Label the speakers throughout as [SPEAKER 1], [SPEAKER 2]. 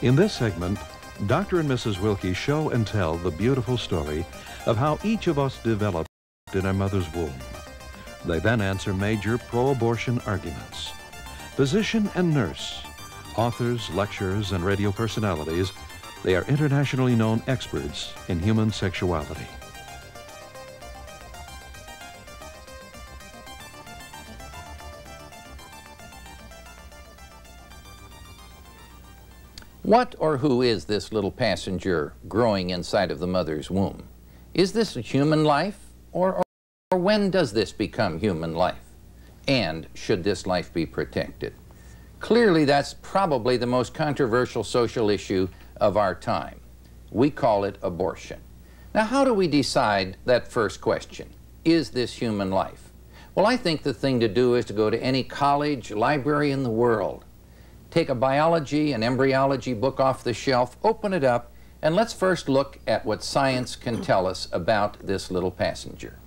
[SPEAKER 1] In this segment, Dr. and Mrs. Wilkie show and tell the beautiful story of how each of us developed in our mother's womb. They then answer major pro-abortion arguments. Physician and nurse, authors, lecturers, and radio personalities, they are internationally known experts in human sexuality.
[SPEAKER 2] What or who is this little passenger growing inside of the mother's womb? Is this a human life, or when does this become human life? And should this life be protected? Clearly, that's probably the most controversial social issue of our time. We call it abortion. Now, how do we decide that first question? Is this human life? Well, I think the thing to do is to go to any college, library in the world. Take a biology and embryology book off the shelf, open it up, and let's first look at what science can tell us about this little passenger.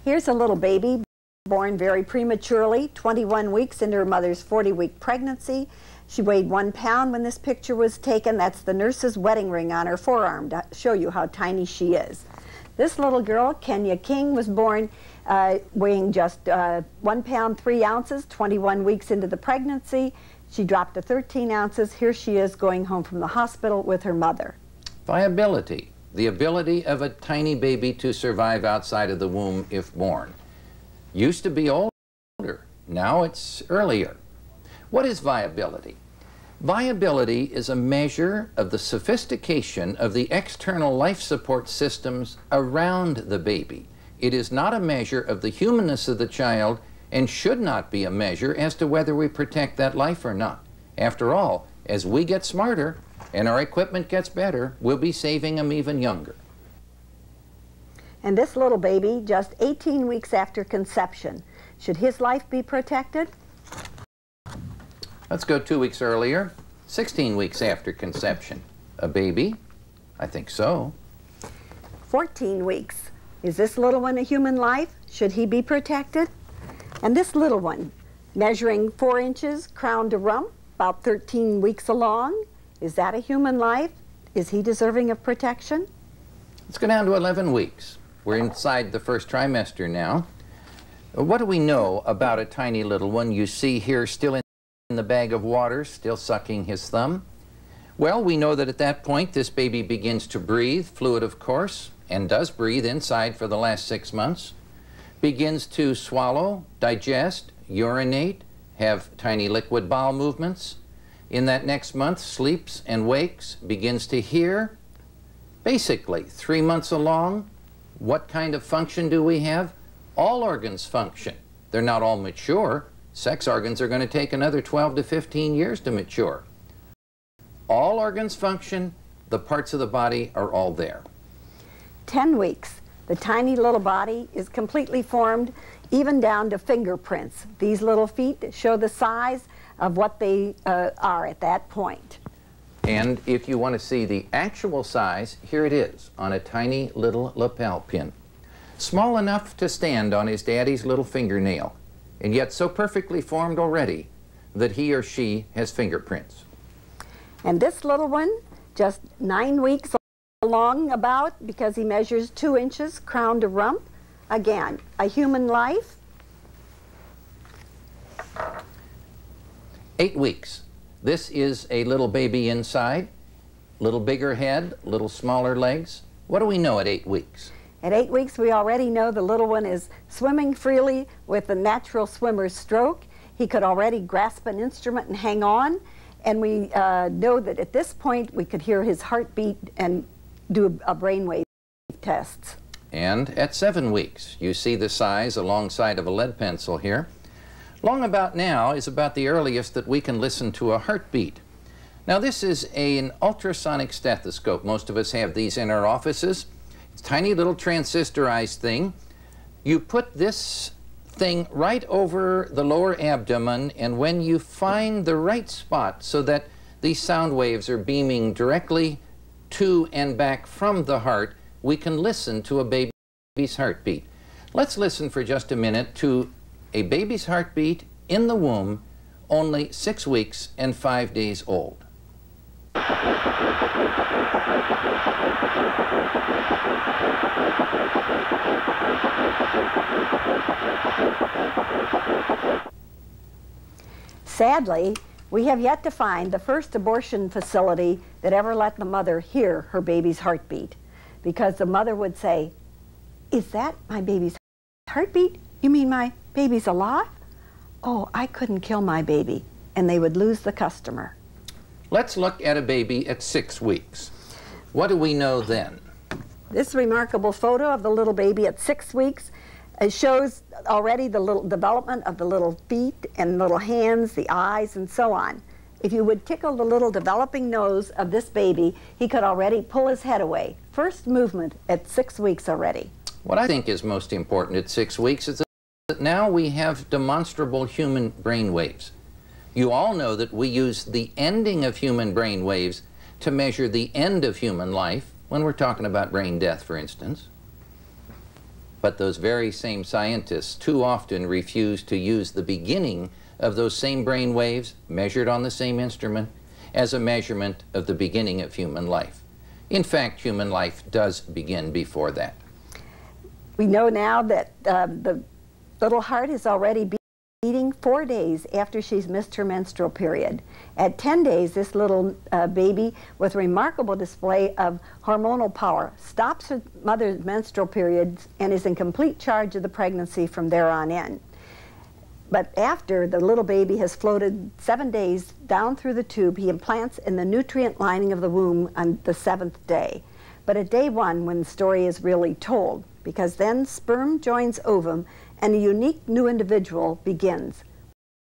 [SPEAKER 3] Here's a little baby born very prematurely, 21 weeks into her mother's 40-week pregnancy. She weighed 1 pound when this picture was taken. That's the nurse's wedding ring on her forearm to show you how tiny she is. This little girl, Kenya King, was born weighing just 1 pound 3 ounces, 21 weeks into the pregnancy. She dropped to 13 ounces. Here she is going home from the hospital with her mother.
[SPEAKER 2] Viability, the ability of a tiny baby to survive outside of the womb if born. Used to be older, now it's earlier. What is viability? Viability is a measure of the sophistication of the external life support systems around the baby. It is not a measure of the humanness of the child and should not be a measure as to whether we protect that life or not. After all, as we get smarter and our equipment gets better, we'll be saving them even younger.
[SPEAKER 3] And this little baby, just 18 weeks after conception, should his life be protected?
[SPEAKER 2] Let's go 2 weeks earlier, 16 weeks after conception. A baby? I think so.
[SPEAKER 3] 14 weeks. Is this little one a human life? Should he be protected? And this little one, measuring 4 inches, crown to rump, about 13 weeks along, is that a human life? Is he deserving of protection?
[SPEAKER 2] Let's go down to 11 weeks. We're inside the first trimester now. What do we know about a tiny little one you see here still in the bag of water, still sucking his thumb? Well, we know that at that point this baby begins to breathe, fluid of course, and does breathe inside for the last 6 months. Begins to swallow, digest, urinate, have tiny liquid bowel movements. In that next month, sleeps and wakes, begins to hear. Basically, 3 months along, what kind of function do we have? All organs function. They're not all mature. Sex organs are going to take another 12 to 15 years to mature. All organs function. The parts of the body are all there.
[SPEAKER 3] 10 weeks. The tiny little body is completely formed, even down to fingerprints. These little feet show the size of what they are at that point.
[SPEAKER 2] And if you want to see the actual size, here it is on a tiny little lapel pin. Small enough to stand on his daddy's little fingernail, and yet so perfectly formed already that he or she has fingerprints.
[SPEAKER 3] And this little one, just 9 weeks along about, because he measures 2 inches, crown to rump. Again, a human life.
[SPEAKER 2] 8 weeks. This is a little baby inside, little bigger head, little smaller legs. What do we know at 8 weeks?
[SPEAKER 3] At 8 weeks, we already know the little one is swimming freely with a natural swimmer's stroke. He could already grasp an instrument and hang on. And we know that at this point, we could hear his heartbeat and do a brainwave test.
[SPEAKER 2] And at 7 weeks, you see the size alongside of a lead pencil here. Long about now is about the earliest that we can listen to a heartbeat. Now this is an ultrasonic stethoscope. Most of us have these in our offices. It's a tiny little transistorized thing. You put this thing right over the lower abdomen, and when you find the right spot so that these sound waves are beaming directly to and back from the heart, we can listen to a baby's heartbeat. Let's listen for just a minute to a baby's heartbeat in the womb, only 6 weeks and 5 days old.
[SPEAKER 3] Sadly, we have yet to find the first abortion facility that ever let the mother hear her baby's heartbeat, because the mother would say, "Is that my baby's heartbeat? You mean my baby's alive? Oh, I couldn't kill my baby," and they would lose the customer.
[SPEAKER 2] Let's look at a baby at 6 weeks. What do we know then?
[SPEAKER 3] This remarkable photo of the little baby at 6 weeks shows already the little development of the little feet and little hands, the eyes, and so on. If you would tickle the little developing nose of this baby, he could already pull his head away. First movement at 6 weeks already.
[SPEAKER 2] What I think is most important at 6 weeks is that now we have demonstrable human brain waves. You all know that we use the ending of human brain waves to measure the end of human life when we're talking about brain death, for instance. But those very same scientists too often refuse to use the beginning of those same brain waves, measured on the same instrument, as a measurement of the beginning of human life. In fact, human life does begin before that.
[SPEAKER 3] We know now that the little heart is already beating 4 days after she's missed her menstrual period. At 10 days, this little baby, with remarkable display of hormonal power, stops her mother's menstrual periods and is in complete charge of the pregnancy from there on in. But after the little baby has floated 7 days down through the tube, he implants in the nutrient lining of the womb on the 7th day. But at day 1, when the story is really told, because then sperm joins ovum and a unique new individual begins,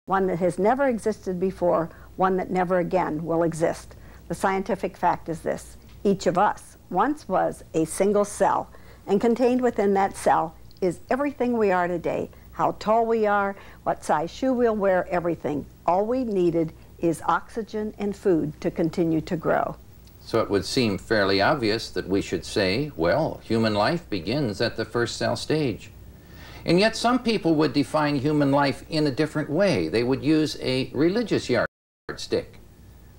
[SPEAKER 3] one that has never existed before, one that never again will exist. The scientific fact is this: each of us once was a single cell, and contained within that cell is everything we are today. How tall we are, what size shoe we'll wear, everything. All we needed is oxygen and food to continue to grow.
[SPEAKER 2] So it would seem fairly obvious that we should say, well, human life begins at the first cell stage. And yet some people would define human life in a different way. They would use a religious yardstick.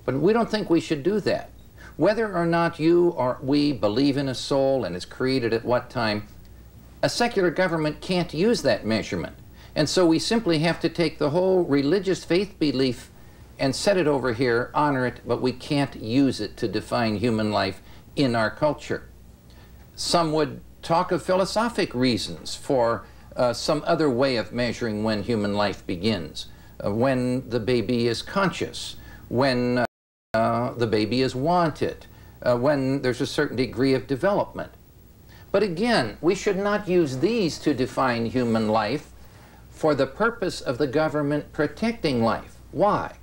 [SPEAKER 2] But we don't think we should do that. Whether or not you or we believe in a soul and it's created at what time, a secular government can't use that measurement. And so we simply have to take the whole religious faith belief and set it over here, honor it, but we can't use it to define human life in our culture. Some would talk of philosophic reasons for some other way of measuring when human life begins, when the baby is conscious, when the baby is wanted, when there's a certain degree of development. But again, we should not use these to define human life for the purpose of the government protecting life. Why?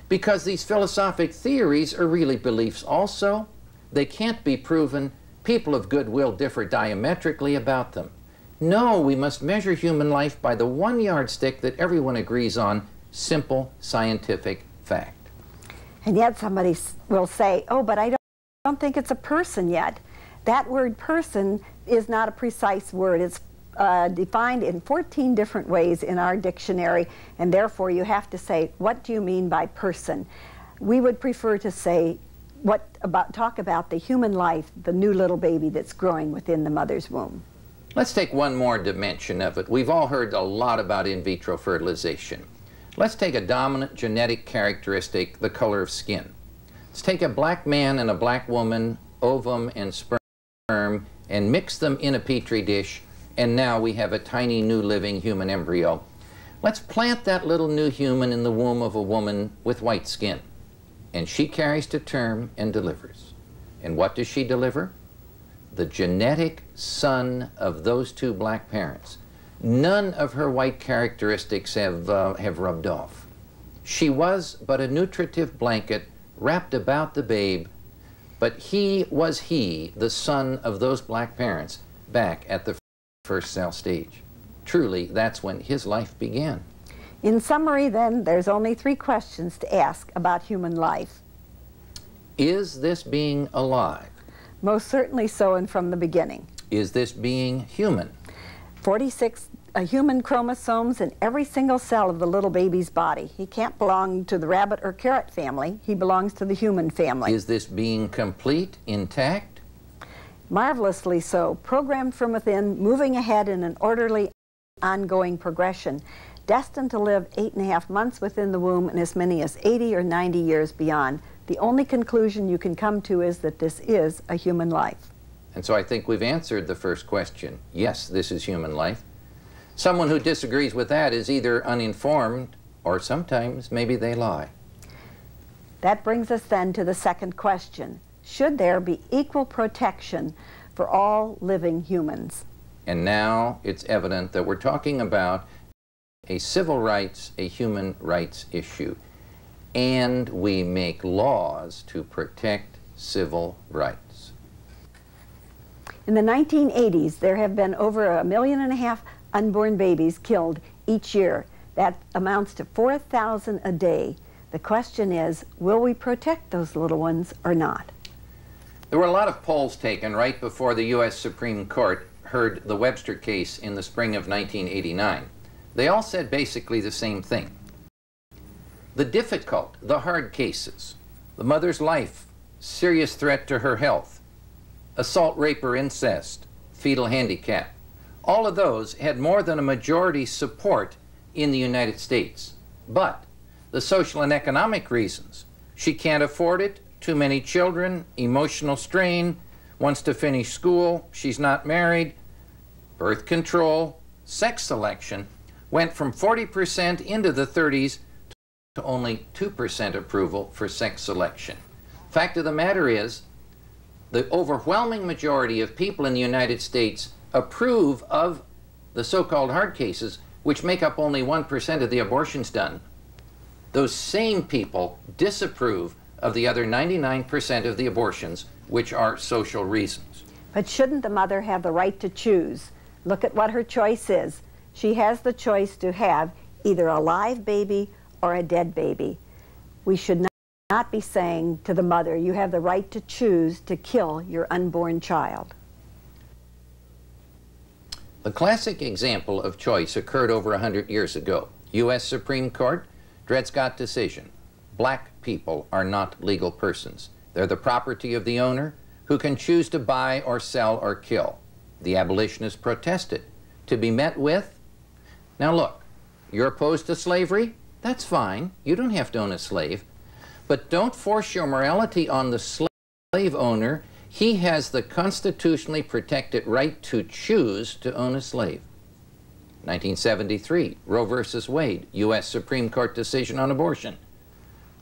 [SPEAKER 2] Because these philosophic theories are really beliefs also. They can't be proven. People of goodwill differ diametrically about them. No, we must measure human life by the one yardstick that everyone agrees on: simple scientific fact.
[SPEAKER 3] And yet somebody will say, oh, but I don't think it's a person yet. That word person is not a precise word. It's defined in 14 different ways in our dictionary, and therefore you have to say, what do you mean by person? We would prefer to say, talk about the human life, the new little baby that's growing within the mother's womb.
[SPEAKER 2] Let's take one more dimension of it. We've all heard a lot about in vitro fertilization. Let's take a dominant genetic characteristic, the color of skin. Let's take a black man and a black woman, ovum and sperm, and mix them in a petri dish, and now we have a tiny new living human embryo. Let's plant that little new human in the womb of a woman with white skin, and she carries to term and delivers. And what does she deliver? The genetic son of those two black parents. None of her white characteristics have rubbed off. She was but a nutritive blanket wrapped about the babe, but he was the son of those black parents back at the first cell stage. Truly, that's when his life began.
[SPEAKER 3] In summary, then, there's only 3 questions to ask about human life.
[SPEAKER 2] Is this being alive?
[SPEAKER 3] Most certainly so, and from the beginning.
[SPEAKER 2] Is this being human?
[SPEAKER 3] 46 a human chromosomes in every single cell of the little baby's body. He can't belong to the rabbit or carrot family. He belongs to the human family.
[SPEAKER 2] Is this being complete, intact?
[SPEAKER 3] Marvelously so, programmed from within, moving ahead in an orderly, ongoing progression, destined to live 8.5 months within the womb and as many as 80 or 90 years beyond. The only conclusion you can come to is that this is a human life.
[SPEAKER 2] And so I think we've answered the first question. Yes, this is human life. Someone who disagrees with that is either uninformed or sometimes maybe they lie.
[SPEAKER 3] That brings us then to the second question. Should there be equal protection for all living humans?
[SPEAKER 2] And now it's evident that we're talking about a civil rights, a human rights issue. And we make laws to protect civil rights.
[SPEAKER 3] In the 1980s, there have been over 1.5 million unborn babies killed each year. That amounts to 4,000 a day. The question is, will we protect those little ones or not?
[SPEAKER 2] There were a lot of polls taken right before the U.S. Supreme Court heard the Webster case in the spring of 1989. They all said basically the same thing. The difficult, the hard cases, the mother's life, serious threat to her health, assault, rape, or incest, fetal handicap, all of those had more than a majority support in the United States. But the social and economic reasons, she can't afford it, too many children, emotional strain, wants to finish school, she's not married, birth control, sex selection, went from 40% into the 30s to only 2% approval for sex selection. Fact of the matter is, the overwhelming majority of people in the United States approve of the so-called hard cases, which make up only 1% of the abortions done. Those same people disapprove of the other 99% of the abortions, which are social reasons.
[SPEAKER 3] But shouldn't the mother have the right to choose? Look at what her choice is. She has the choice to have either a live baby or a dead baby. We should not be saying to the mother, you have the right to choose to kill your unborn child.
[SPEAKER 2] The classic example of choice occurred over 100 years ago. U.S. Supreme Court, Dred Scott decision. Black people are not legal persons. They're the property of the owner who can choose to buy or sell or kill. The abolitionists protested. To be met with, now look, you're opposed to slavery? That's fine. You don't have to own a slave. But don't force your morality on the slave owner. He has the constitutionally protected right to choose to own a slave. 1973, Roe versus Wade, U.S. Supreme Court decision on abortion.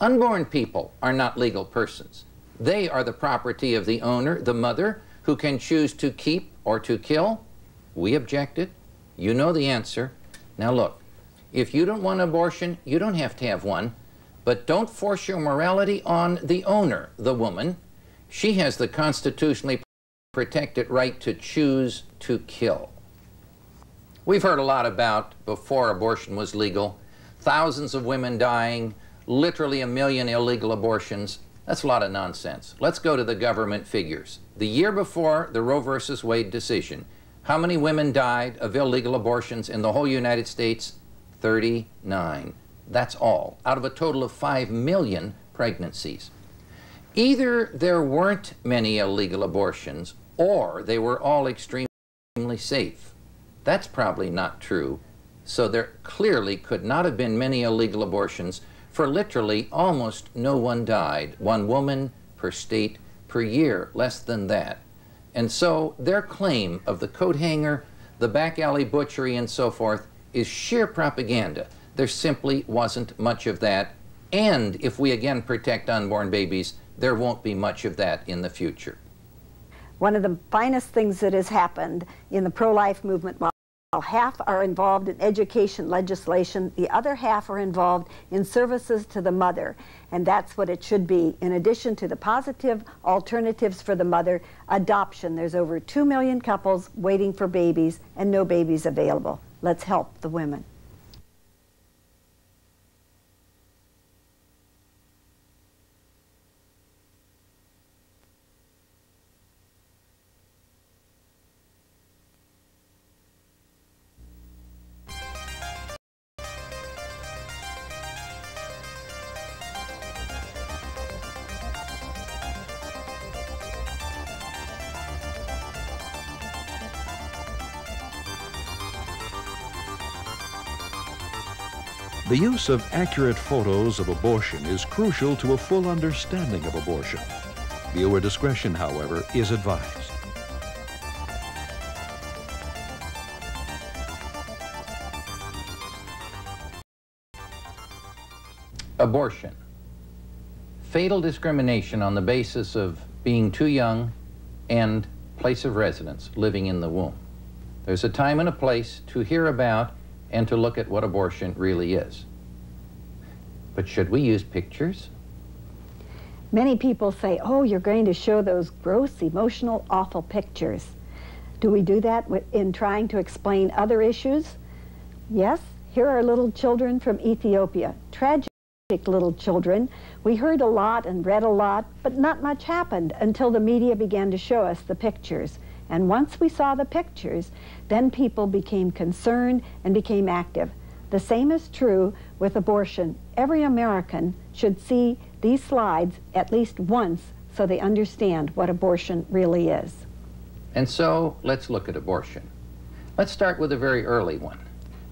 [SPEAKER 2] Unborn people are not legal persons. They are the property of the owner, the mother, who can choose to keep or to kill. We objected. You know the answer. Now look, if you don't want an abortion, you don't have to have one, but don't force your morality on the owner, the woman. She has the constitutionally protected right to choose to kill. We've heard a lot about before abortion was legal, thousands of women dying, literally 1 million illegal abortions. That's a lot of nonsense. Let's go to the government figures. The year before the Roe versus Wade decision, how many women died of illegal abortions in the whole United States? 39. That's all, out of a total of 5 million pregnancies. Either there weren't many illegal abortions, or they were all extremely safe. That's probably not true. So there clearly could not have been many illegal abortions, for literally almost no one died. 1 woman per state per year, less than that. And so their claim of the coat hanger, the back alley butchery, and so forth is sheer propaganda. There simply wasn't much of that. And if we again protect unborn babies, there won't be much of that in the future.
[SPEAKER 3] One of the finest things that has happened in the pro-life movement, while half are involved in education legislation, the other half are involved in services to the mother. And that's what it should be. In addition to the positive alternatives for the mother, adoption. There's over 2 million couples waiting for babies and no babies available. Let's help the women.
[SPEAKER 1] The use of accurate photos of abortion is crucial to a full understanding of abortion. Viewer discretion, however, is advised.
[SPEAKER 2] Abortion. Fatal discrimination on the basis of being too young and place of residence, living in the womb. There's a time and a place to hear about and to look at what abortion really is. But should we use pictures?
[SPEAKER 3] Many people say, oh, you're going to show those gross, emotional, awful pictures. Do we do that in trying to explain other issues? Yes, here are little children from Ethiopia, tragic little children. We heard a lot and read a lot, but not much happened until the media began to show us the pictures. And once we saw the pictures, then people became concerned and became active. The same is true with abortion. Every American should see these slides at least once so they understand what abortion really is.
[SPEAKER 2] And so, let's look at abortion. Let's start with a very early one.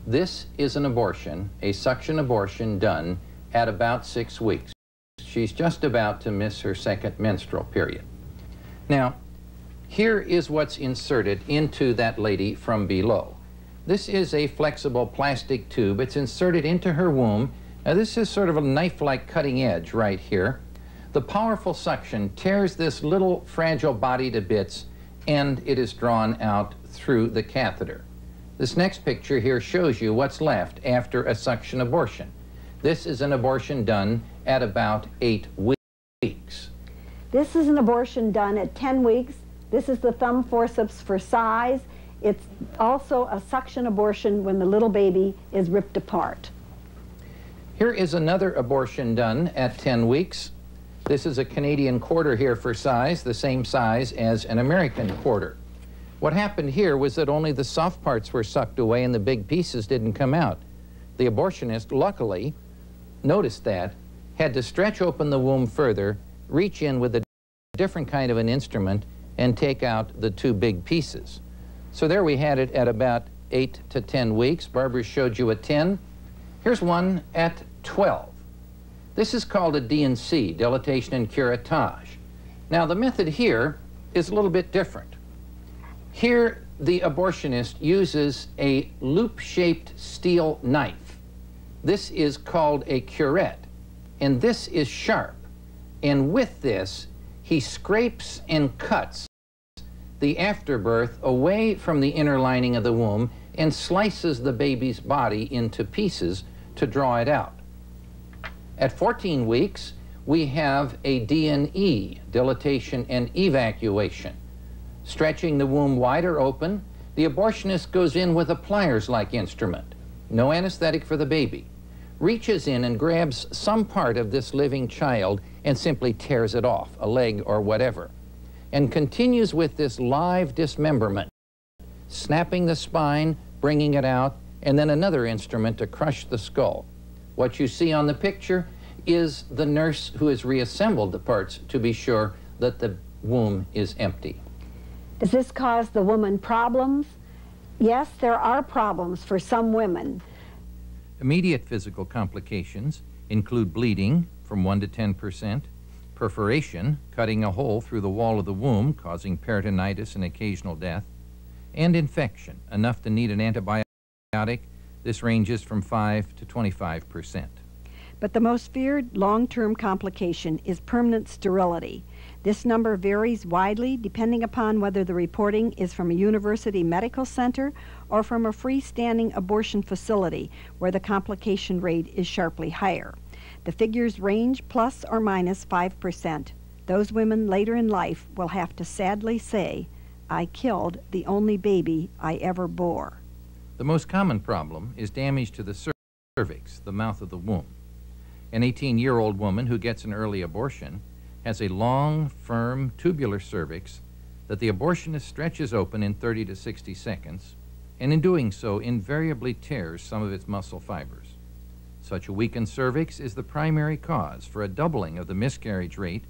[SPEAKER 2] This is an abortion, a suction abortion done at about 6 weeks. She's just about to miss her second menstrual period. Now, here is what's inserted into that lady from below. This is a flexible plastic tube. It's inserted into her womb. Now, this is sort of a knife-like cutting edge right here. The powerful suction tears this little fragile body to bits, and it is drawn out through the catheter. This next picture here shows you what's left after a suction abortion. This is an abortion done at about 8 weeks.
[SPEAKER 3] This is an abortion done at 10 weeks. This is the thumb forceps for size. It's also a suction abortion when the little baby is ripped apart.
[SPEAKER 2] Here is another abortion done at 10 weeks. This is a Canadian quarter here for size, the same size as an American quarter. What happened here was that only the soft parts were sucked away and the big pieces didn't come out. The abortionist, luckily, noticed that, had to stretch open the womb further, reach in with a different kind of an instrument, and take out the two big pieces. So there we had it at about 8 to 10 weeks. Barbara showed you at 10. Here's one at 12. This is called a D&C, dilatation and curettage. Now, the method here is a little bit different. Here, the abortionist uses a loop-shaped steel knife. This is called a curette, and this is sharp. And with this, he scrapes and cuts the afterbirth away from the inner lining of the womb and slices the baby's body into pieces to draw it out. At 14 weeks, we have a D&E, dilatation and evacuation. Stretching the womb wider open, the abortionist goes in with a pliers-like instrument, no anesthetic for the baby, reaches in and grabs some part of this living child and simply tears it off, a leg or whatever, and continues with this live dismemberment, snapping the spine, bringing it out, and then another instrument to crush the skull. What you see on the picture is the nurse who has reassembled the parts to be sure that the womb is empty.
[SPEAKER 3] Does this cause the woman problems? Yes, there are problems for some women.
[SPEAKER 2] Immediate physical complications include bleeding from 1 to 10%, perforation, cutting a hole through the wall of the womb, causing peritonitis and occasional death, and infection, enough to need an antibiotic. This ranges from 5 to 25%.
[SPEAKER 3] But the most feared long-term complication is permanent sterility. This number varies widely depending upon whether the reporting is from a university medical center or from a freestanding abortion facility where the complication rate is sharply higher. The figures range plus or minus 5%. Those women later in life will have to sadly say, "I killed the only baby I ever bore."
[SPEAKER 2] The most common problem is damage to the cervix, the mouth of the womb. An 18-year-old woman who gets an early abortion has a long, firm, tubular cervix that the abortionist stretches open in 30 to 60 seconds, and in doing so invariably tears some of its muscle fibers. Such a weakened cervix is the primary cause for a doubling of the miscarriage rate,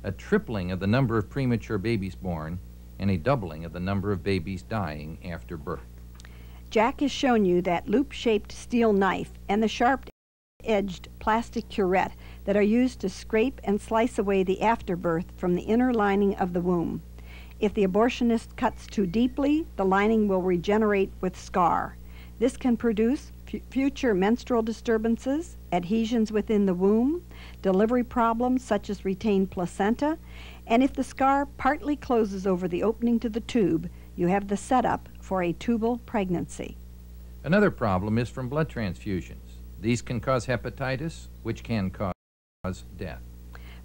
[SPEAKER 2] a tripling of the number of premature babies born, and a doubling of the number of babies dying after birth.
[SPEAKER 3] Jack has shown you that loop-shaped steel knife and the sharp edged plastic curette that are used to scrape and slice away the afterbirth from the inner lining of the womb. If the abortionist cuts too deeply, the lining will regenerate with scar. This can produce future menstrual disturbances, adhesions within the womb, delivery problems such as retained placenta, and if the scar partly closes over the opening to the tube, you have the setup for a tubal pregnancy.
[SPEAKER 2] Another problem is from blood transfusions. These can cause hepatitis, which can cause death.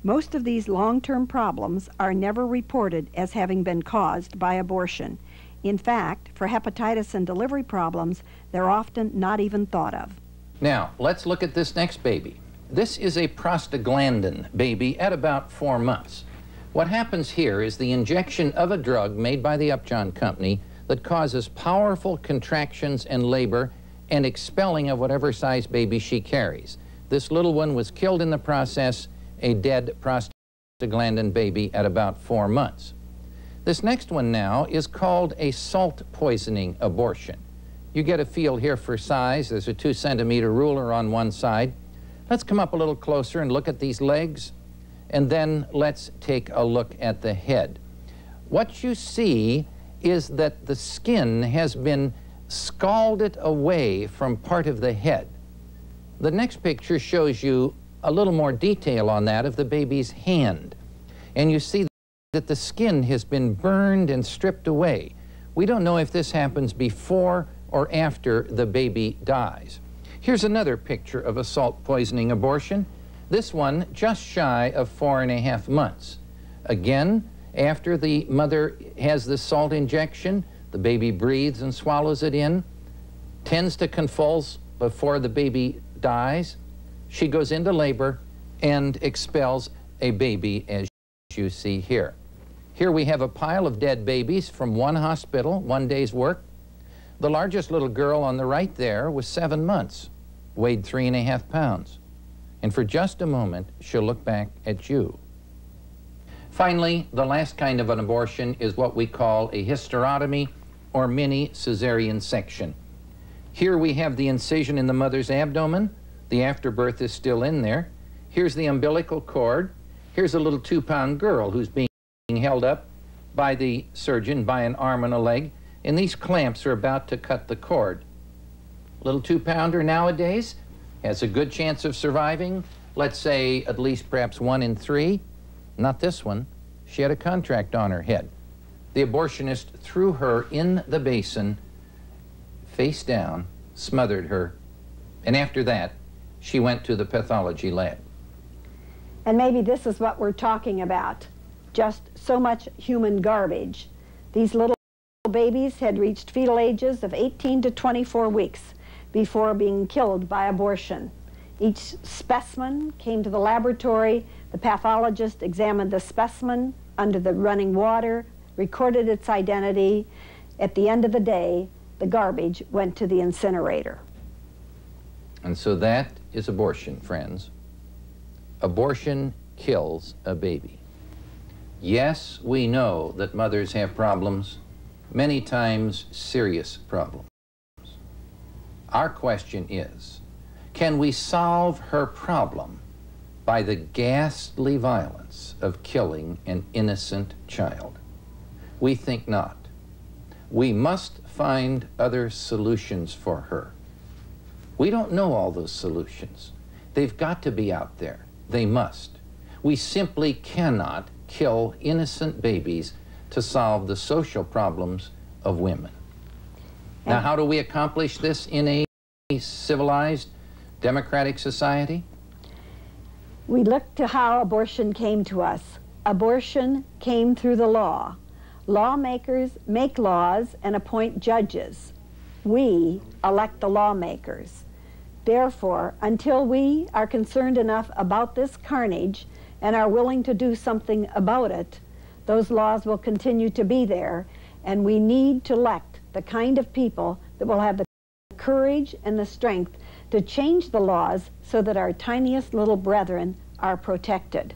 [SPEAKER 3] Most of these long-term problems are never reported as having been caused by abortion. In fact, for hepatitis and delivery problems, they're often not even thought of.
[SPEAKER 2] Now, let's look at this next baby. This is a prostaglandin baby at about 4 months. What happens here is the injection of a drug made by the Upjohn Company that causes powerful contractions and labor and expelling of whatever size baby she carries. This little one was killed in the process, a dead prostaglandin baby at about 4 months. This next one now is called a salt poisoning abortion. You get a feel here for size. There's a 2-centimeter ruler on one side. Let's come up a little closer and look at these legs, and then let's take a look at the head. What you see is that the skin has been scalded away from part of the head. The next picture shows you a little more detail on that of the baby's hand. And you see that the skin has been burned and stripped away. We don't know if this happens before or after the baby dies. Here's another picture of a salt poisoning abortion. This one just shy of 4.5 months. Again, after the mother has the salt injection, the baby breathes and swallows it in, tends to convulse before the baby dies. She goes into labor and expels a baby, as you see here. Here we have a pile of dead babies from one hospital, 1 day's work. The largest little girl on the right there was 7 months, weighed 3.5 pounds. And for just a moment, she'll look back at you. Finally, the last kind of an abortion is what we call a hysterotomy or mini cesarean section. Here we have the incision in the mother's abdomen. The afterbirth is still in there. Here's the umbilical cord. Here's a little 2-pound girl who's being held up by the surgeon by an arm and a leg, and these clamps are about to cut the cord. Little 2-pounder nowadays has a good chance of surviving, let's say at least perhaps 1 in 3. Not this one. She had a contract on her head. The abortionist threw her in the basin, face down, smothered her, and after that, she went to the pathology lab.
[SPEAKER 3] And maybe this is what we're talking about. Just so much human garbage. These little babies had reached fetal ages of 18 to 24 weeks before being killed by abortion. Each specimen came to the laboratory. The pathologist examined the specimen under the running water, recorded its identity. At the end of the day, the garbage went to the incinerator.
[SPEAKER 2] And so that is abortion, friends. Abortion kills a baby. Yes, we know that mothers have problems, many times serious problems. Our question is, can we solve her problem by the ghastly violence of killing an innocent child? We think not. We must find other solutions for her. We don't know all those solutions. They've got to be out there. They must. We simply cannot kill innocent babies to solve the social problems of women. Now, how do we accomplish this in a civilized, democratic society?
[SPEAKER 3] We look to how abortion came to us. Abortion came through the law. Lawmakers make laws and appoint judges. We elect the lawmakers. Therefore, until we are concerned enough about this carnage and are willing to do something about it, those laws will continue to be there, and we need to elect the kind of people that will have the courage and the strength to change the laws so that our tiniest little brethren are protected.